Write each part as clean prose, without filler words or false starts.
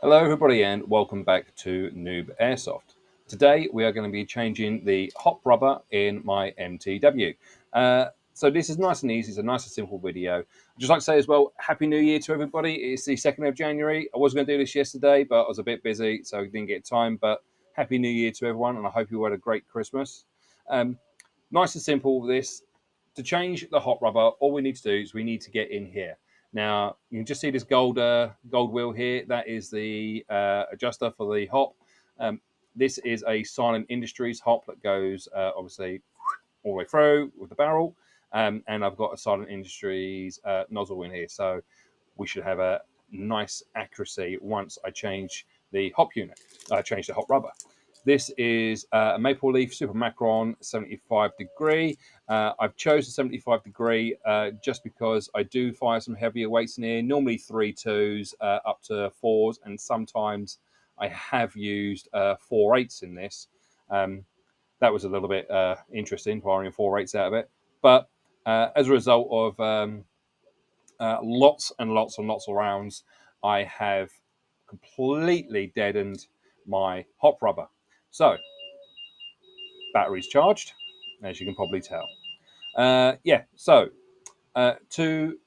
Hello everybody and welcome back to Noob Airsoft. Today we are going to be changing the hop rubber in my MTW. So this is nice and easy, it's a nice and simple video. I'd just like to say as well, Happy New Year to everybody. It's the 2nd of January. I was going to do this yesterday, but I was a bit busy, so I didn't get time. But Happy New Year to everyone, and I hope you had a great Christmas. Nice and simple this. To change the hop rubber, all we need to do is we need to get in here. Now, you can just see this gold wheel here. That is the adjuster for the hop. This is a Silent Industries hop that goes, obviously, all the way through with the barrel. And I've got a Silent Industries nozzle in here. So we should have a nice accuracy once I change the hop unit. I change the hop rubber. This is a Maple Leaf Super Macron 75 degree. I've chosen 75 degree just because I do fire some heavier weights in here, normally 3.2s up to 4s, and sometimes I have used 4.8s in this. That was a little bit interesting, firing 4.8s out of it. But as a result of lots and lots and lots of rounds, I have completely deadened my hop rubber. So, battery's charged, as you can probably tell. To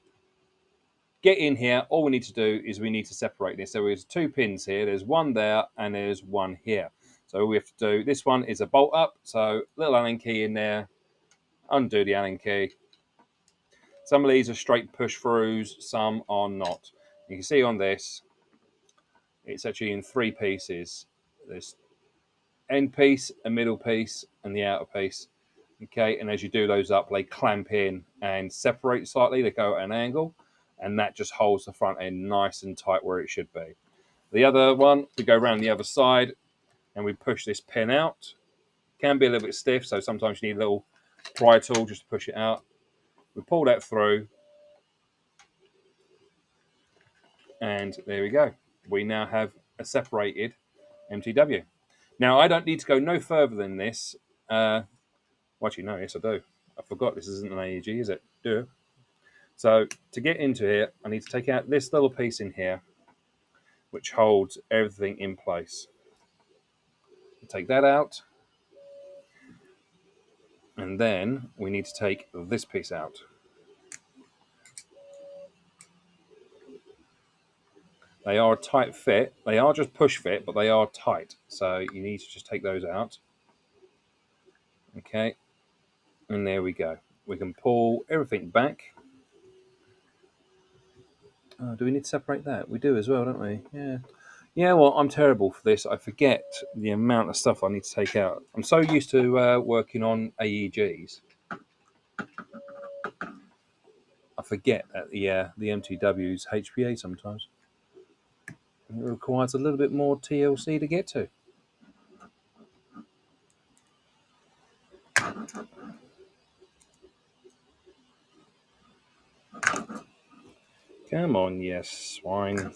get in here, all we need to do is we need to separate this. So there's 2 pins here. There's one there and there's one here. So all we have to do, this one is a bolt up. So little Allen key in there, undo the Allen key. Some of these are straight push throughs, some are not. You can see on this, it's actually in 3 pieces. There's end piece, a middle piece, and the outer piece. Okay, and as you do those up, they clamp in and separate slightly. They go at an angle, and that just holds the front end nice and tight where it should be. The other one, we go around the other side, and we push this pin out. Can be a little bit stiff, so sometimes you need a little pry tool just to push it out. We pull that through, and there we go. We now have a separated MTW. Now, I don't need to go no further than this. Well, actually, no, yes, I do. I forgot this isn't an AEG, is it? Do. So to get into here, I need to take out this little piece in here, which holds everything in place. Take that out. And then we need to take this piece out. They are a tight fit. They are just push fit, but they are tight. So you need to just take those out. Okay. And there we go. We can pull everything back. Oh, do we need to separate that? We do as well, don't we? Yeah. Yeah, well, I'm terrible for this. I forget the amount of stuff I need to take out. I'm so used to working on AEGs. I forget that the MTW's HPA sometimes. It requires a little bit more TLC to get to. Come on, yes, swine.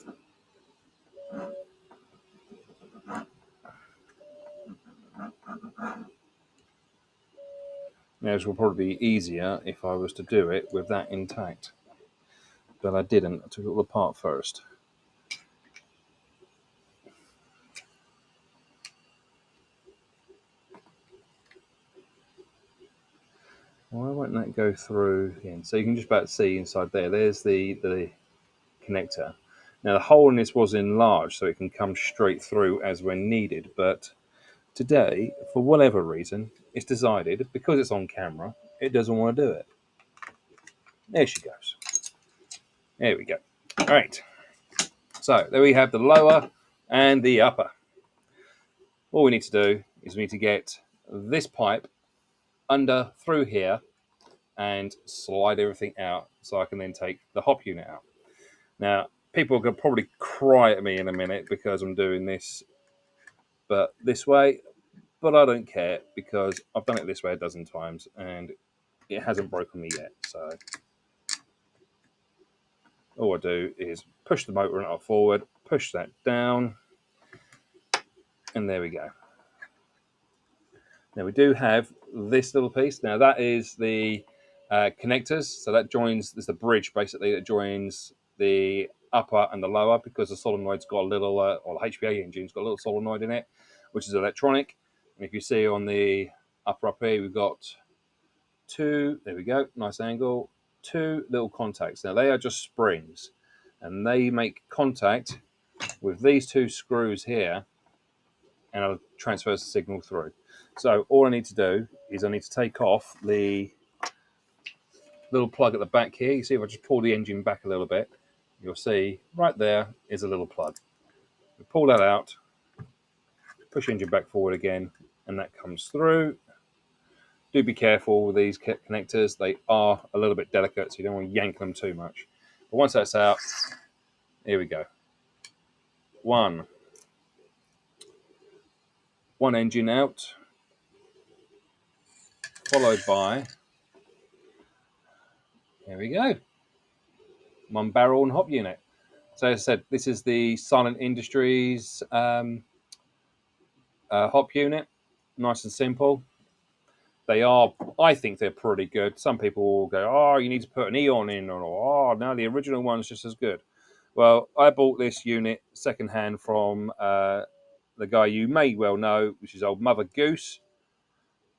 Now, this will probably be easier if I was to do it with that intact. But I didn't. I took it all apart first. Why won't that go through in? So you can just about see inside there. There's the connector. Now the hole in this was enlarged so it can come straight through as when needed. But today, for whatever reason, it's decided, because it's on camera, it doesn't want to do it. There she goes. There we go. All right. So there we have the lower and the upper. All we need to do is we need to get this pipe under through here and slide everything out so I can then take the hop unit out. Now, people are going to probably cry at me in a minute because I'm doing this but this way, but I don't care because I've done it this way a dozen times and it hasn't broken me yet. So all I do is push the motor nut forward, push that down, and there we go. Now we do have this little piece. Now that is the connectors. So that joins, there's the bridge basically that joins the upper and the lower, because the solenoid's got a little, or the HPA engine's got a little solenoid in it, which is electronic. And if you see on the upper up here, we've got two, there we go, nice angle, two little contacts. Now they are just springs, and they make contact with these two screws here, and it transfers the signal through. So all I need to do is I need to take off the little plug at the back here. You see, if I just pull the engine back a little bit, you'll see right there is a little plug. We pull that out, push the engine back forward again, and that comes through. Do be careful with these connectors. They are a little bit delicate, so you don't want to yank them too much. But once that's out, here we go. One engine out, followed by, here we go, one barrel and hop unit. So as I said, this is the Silent Industries hop unit. Nice and simple. They are, I think they're pretty good. Some people will go, oh, you need to put an Eon in, or oh, no, the original one's just as good. Well, I bought this unit secondhand from the guy you may well know, which is old Mother Goose.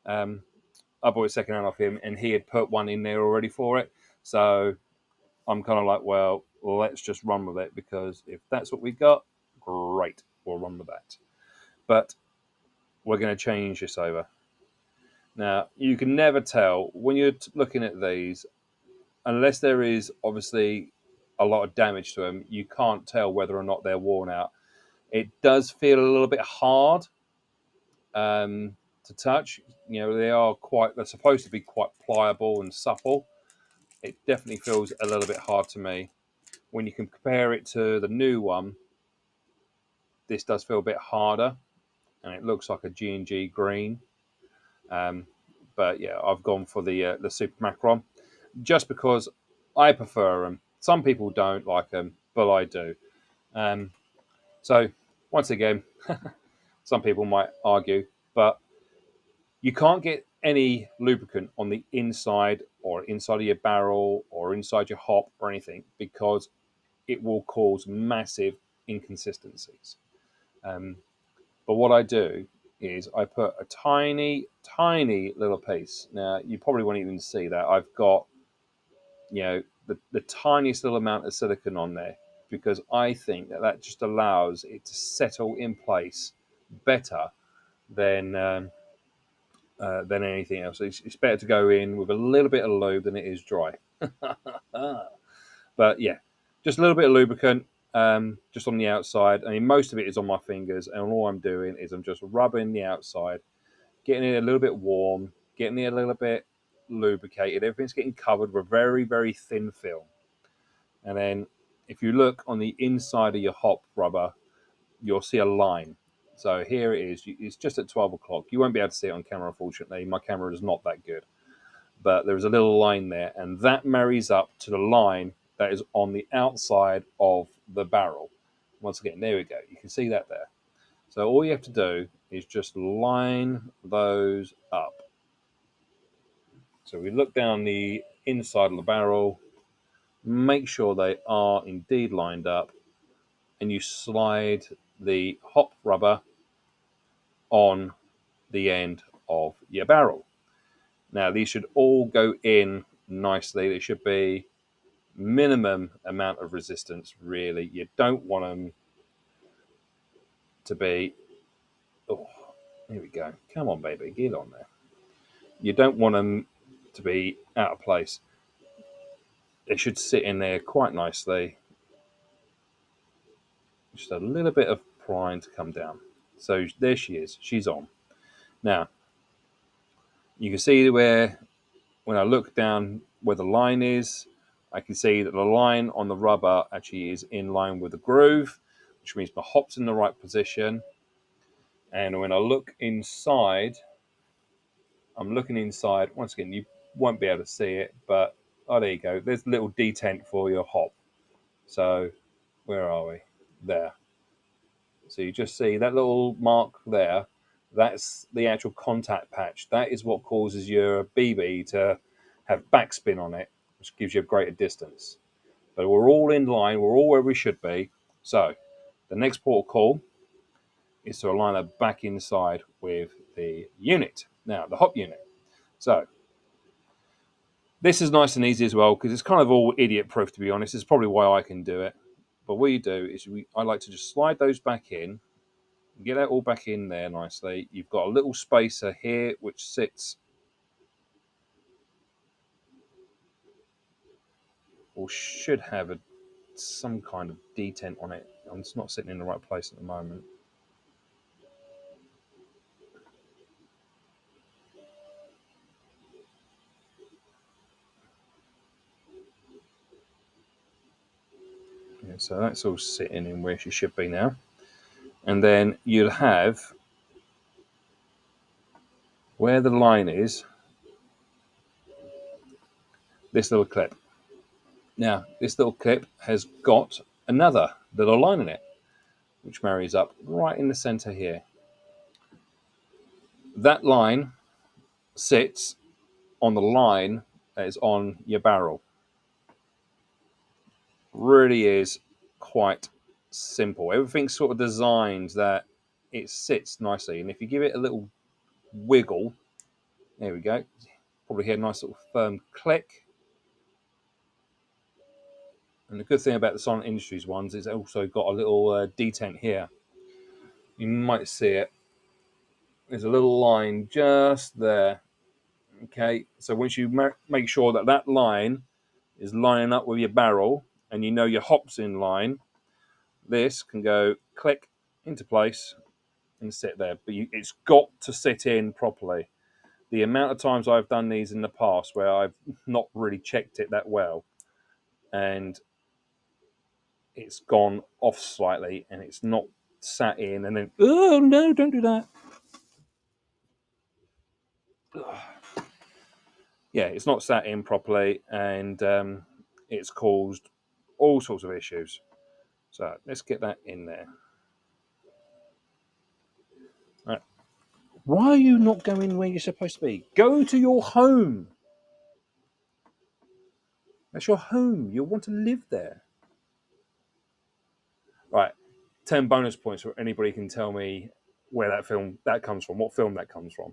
I bought it secondhand off him, and he had put one in there already for it. So I'm kind of like, well, let's just run with it, because if that's what we got, great, we'll run with that. But we're going to change this over. Now, you can never tell when you're looking at these, unless there is obviously a lot of damage to them, you can't tell whether or not they're worn out. It does feel a little bit hard to touch. You know, they're supposed to be quite pliable and supple. It definitely feels a little bit hard to me. When you can compare it to the new one, this does feel a bit harder, and it looks like a G&G green. But yeah, I've gone for the Super Macron, just because I prefer them. Some people don't like them, but I do. So once again, some people might argue, but you can't get any lubricant on the inside or inside of your barrel or inside your hop or anything, because it will cause massive inconsistencies. But what I do is I put a tiny, tiny little piece. Now, you probably won't even see that. I've got, the tiniest little amount of silicone on there, because I think that just allows it to settle in place better than anything else. It's better to go in with a little bit of lube than it is dry. But yeah, just a little bit of lubricant, just on the outside. I mean, most of it is on my fingers, and all I'm doing is I'm just rubbing the outside, getting it a little bit warm, getting it a little bit lubricated. Everything's getting covered with very, very thin film. And then if you look on the inside of your hop rubber, you'll see a line. So here it is. It's just at 12 o'clock. You won't be able to see it on camera, unfortunately. My camera is not that good. But there's a little line there, and that marries up to the line that is on the outside of the barrel. Once again, there we go. You can see that there. So all you have to do is just line those up. So we look down the inside of the barrel, make sure they are indeed lined up, and you slide the hop rubber on the end of your barrel. Now, these should all go in nicely. There should be minimum amount of resistance, really. You don't want them to be, oh, here we go. Come on, baby, get on there. You don't want them to be out of place. They should sit in there quite nicely. Just a little bit of prying to come down. So there she is. She's on. Now, you can see where, when I look down where the line is, I can see that the line on the rubber actually is in line with the groove, which means my hop's in the right position. And when I look inside, I'm looking inside. Once again, you won't be able to see it, but oh, there you go. There's a little detent for your hop. So where are we? There. So you just see that little mark there. That's the actual contact patch. That is what causes your BB to have backspin on it, which gives you a greater distance. But we're all in line, we're all where we should be. So the next port of call is to align it back inside with the unit. Now, the hop unit. So this is nice and easy as well because it's kind of all idiot proof, to be honest. It's probably why I can do it. But what you do is I like to just slide those back in, get that all back in there nicely. You've got a little spacer here which sits or should have some kind of detent on it. It's not sitting in the right place at the moment. Yeah, so that's all sitting in where she should be now. And then you'll have where the line is, this little clip. Now, this little clip has got another little line in it, which marries up right in the center here. That line sits on the line that is on your barrel. Really is quite simple. Everything's sort of designed that it sits nicely. And if you give it a little wiggle, there we go. Probably hear a nice little firm click. And the good thing about the Silent Industries ones is it's also got a little detent here. You might see it. There's a little line just there. Okay, so once you make sure that that line is lining up with your barrel and you know your hop's in line, this can go click into place and sit there. But it's got to sit in properly. The amount of times I've done these in the past where I've not really checked it that well and it's gone off slightly and it's not sat in and then, oh no, don't do that. Yeah, it's not sat in properly and it's caused all sorts of issues. So let's get that in there. All right. Why are you not going where you're supposed to be? Go to your home. That's your home. You'll want to live there. Right. 10 bonus points for anybody can tell me where that film that comes from, what film that comes from.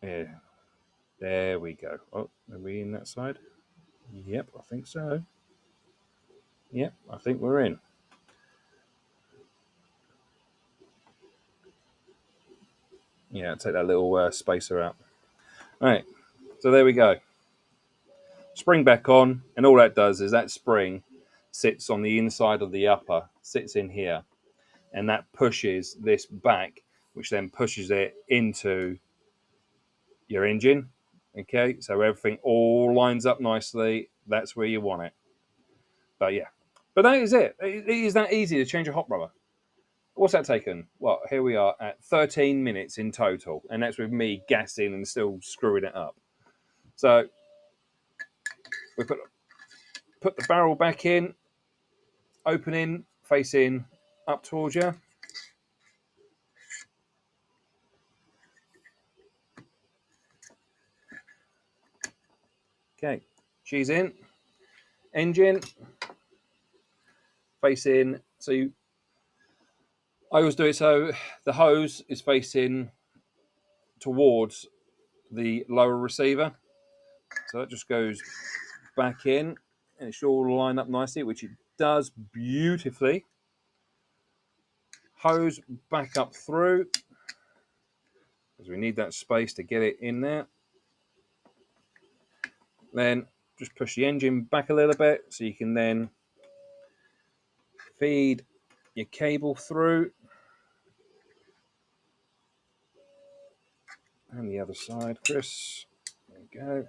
Yeah. There we go. Oh, are we in that side? Yep, I think so. Yep, I think we're in. Yeah, take that little spacer out. All right, so there we go. Spring back on, and all that does is that spring sits on the inside of the upper, sits in here, and that pushes this back, which then pushes it into your engine. Okay, so everything all lines up nicely. That's where you want it. But yeah, but that is it. It is that easy to change a hot rubber. What's that taken? Well, here we are at 13 minutes in total, and that's with me gassing and still screwing it up. So we put the barrel back in, opening, facing up towards you. Okay, she's in. Engine facing. I always do it so the hose is facing towards the lower receiver. So that just goes back in and it should all line up nicely, which it does beautifully. Hose back up through because we need that space to get it in there. Then just push the engine back a little bit so you can then feed your cable through. And the other side, Chris. There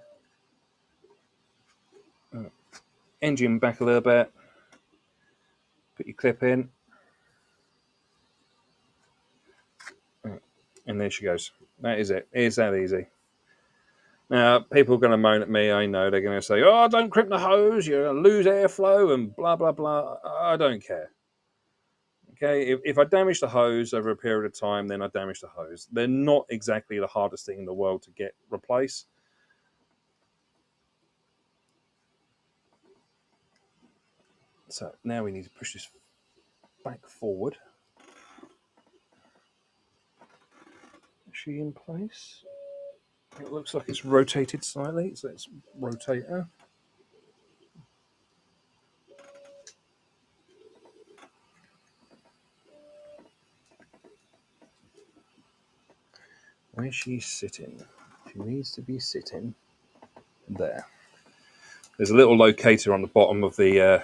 we go. Engine back a little bit. Put your clip in. And there she goes. That is it. It's that easy. Now, people are going to moan at me. I know they're going to say, "Oh, don't crimp the hose. You're going to lose airflow and blah blah blah." I don't care. Okay, if I damage the hose over a period of time, then I damage the hose. They're not exactly the hardest thing in the world to get replaced. So now we need to push this back forward. Is she in place? It looks like it's rotated slightly, so let's rotate her. Where's she sitting? She needs to be sitting there. There's a little locator on the bottom of the.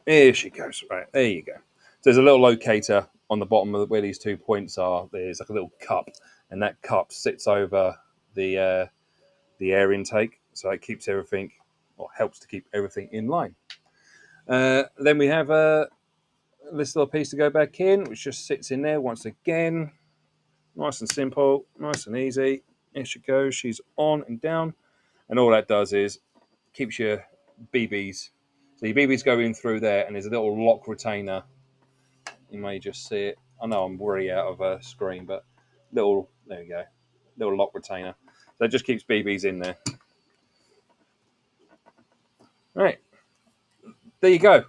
Here she goes. Right, there you go. So there's a little locator on the bottom of where these 2 points are. There's like a little cup, and that cup sits over the air intake, so it keeps everything, or helps to keep everything in line. Then we have this little piece to go back in, which just sits in there once again. Nice and simple, nice and easy. Here she goes. She's on and down, and all that does is keeps your BBs. So your BBs go in through there, and there's a little lock retainer. You may just see it. I know I'm already out of a screen, but there you go, little lock retainer. So it just keeps BBs in there. Right, there you go.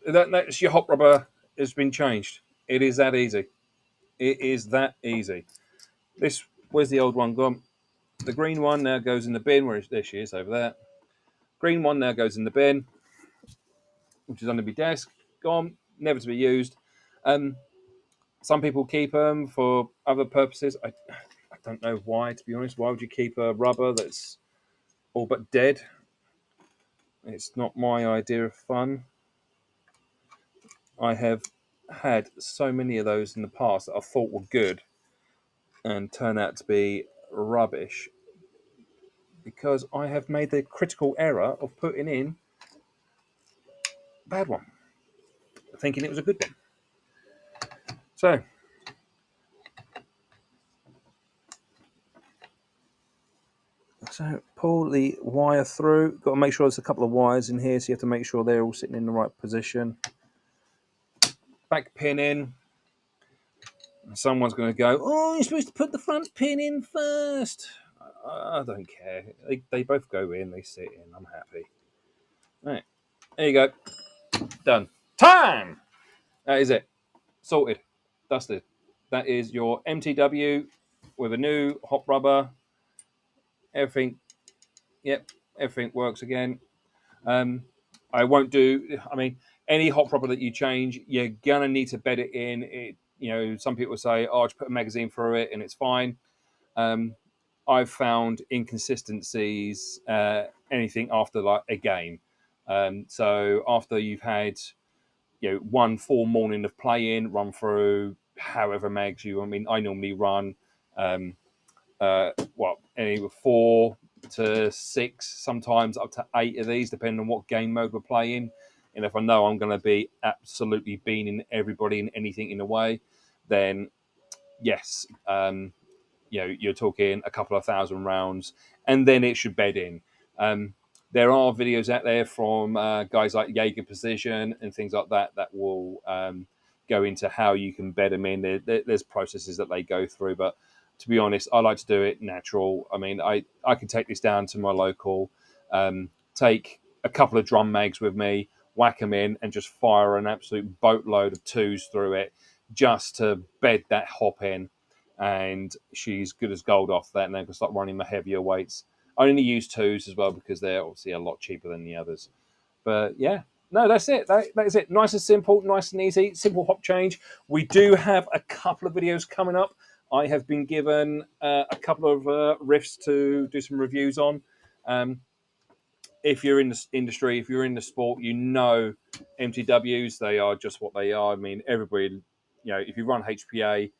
That's your hot rubber has been changed. It is that easy. It is that easy. This Where's the old one gone? The green one now goes in the bin. There she is over there. Green one now goes in the bin, which is under my desk. Gone, never to be used. Um, some people keep them for other purposes. I don't know why, to be honest. Why would you keep a rubber that's all but dead? It's not my idea of fun. I have had so many of those in the past that I thought were good and turn out to be rubbish because I have made the critical error of putting in a bad one, thinking it was a good one. So pull the wire through. Got to make sure there's a couple of wires in here, so you have to make sure they're all sitting in the right position. Back pin in. Someone's going to go, "Oh, you're supposed to put the front pin in first." I don't care. They both go in. They sit in. I'm happy. Right. There you go. Done. Time! That is it. Sorted. Dusted. That is your MTW with a new hot rubber. Everything. Yep. Everything works again. I won't do. I mean, any hot rubber that you change, you're gonna need to bed it in. Some people say, "Oh, just put a magazine through it and it's fine." Um, I've found inconsistencies. Anything after like a game. So after you've had, one full morning of playing, run through however mags you. I mean, I normally run. Um, any 4 to 6, sometimes up to 8 of these, depending on what game mode we're playing. And if I know I'm going to be absolutely beaning everybody and anything in the way, then yes, you're talking a couple of thousand rounds, and then it should bed in. There are videos out there from guys like Jaeger Precision and things like that that will go into how you can bed them in. There's processes that they go through, but to be honest, I like to do it natural. I mean, I can take this down to my local, take a couple of drum mags with me, whack them in, and just fire an absolute boatload of twos through it just to bed that hop in. And she's good as gold off that, and then I can start running my heavier weights. I only use twos as well because they're obviously a lot cheaper than the others. But yeah, no, that's it. That is it. Nice and simple, nice and easy, simple hop change. We do have a couple of videos coming up. I have been given a couple of riffs to do some reviews on. If you're in the industry, if you're in the sport, MTWs, they are just what they are. I mean, everybody, if you run HPA,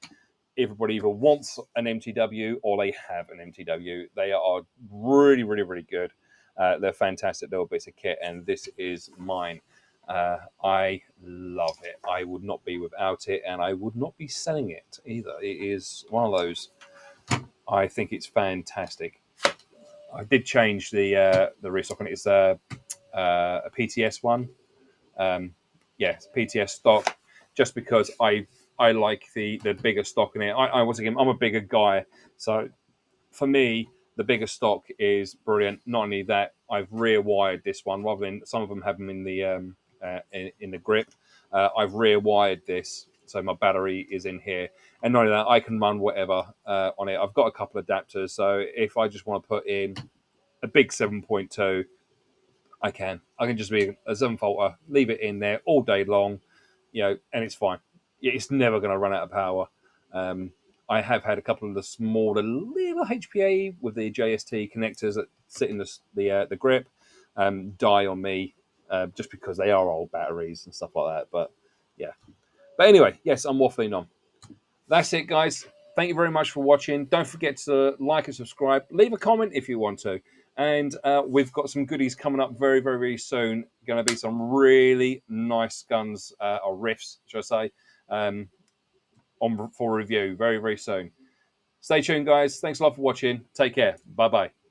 everybody either wants an MTW or they have an MTW. They are really, really, really good. They're fantastic little bits of kit, and this is mine. I love it. I would not be without it, and I would not be selling it either. It is one of those I think it's fantastic. I did change the restock on it. It's a PTS one. Yeah, it's PTS stock, just because I like the bigger stock in it. I once again, I'm a bigger guy, so for me, the bigger stock is brilliant. Not only that, I've rear wired this one rather than some of them have them in the in the grip. I've rear wired this, so my battery is in here, and not only that, I can run whatever on it. I've got a couple of adapters, so if I just want to put in a big 7.2, I can. I can just be a 7 volter, leave it in there all day long, and it's fine. It's never going to run out of power. Um, I have had a couple of the smaller little HPA with the JST connectors that sit in the grip die on me, just because they are old batteries and stuff like that. But yeah. But anyway, yes, I'm waffling on. That's it, guys. Thank you very much for watching. Don't forget to like and subscribe. Leave a comment if you want to. And we've got some goodies coming up very, very, very soon. Going to be some really nice guns or riffs, should I say, on for review very, very soon. Stay tuned, guys. Thanks a lot for watching. Take care. Bye bye.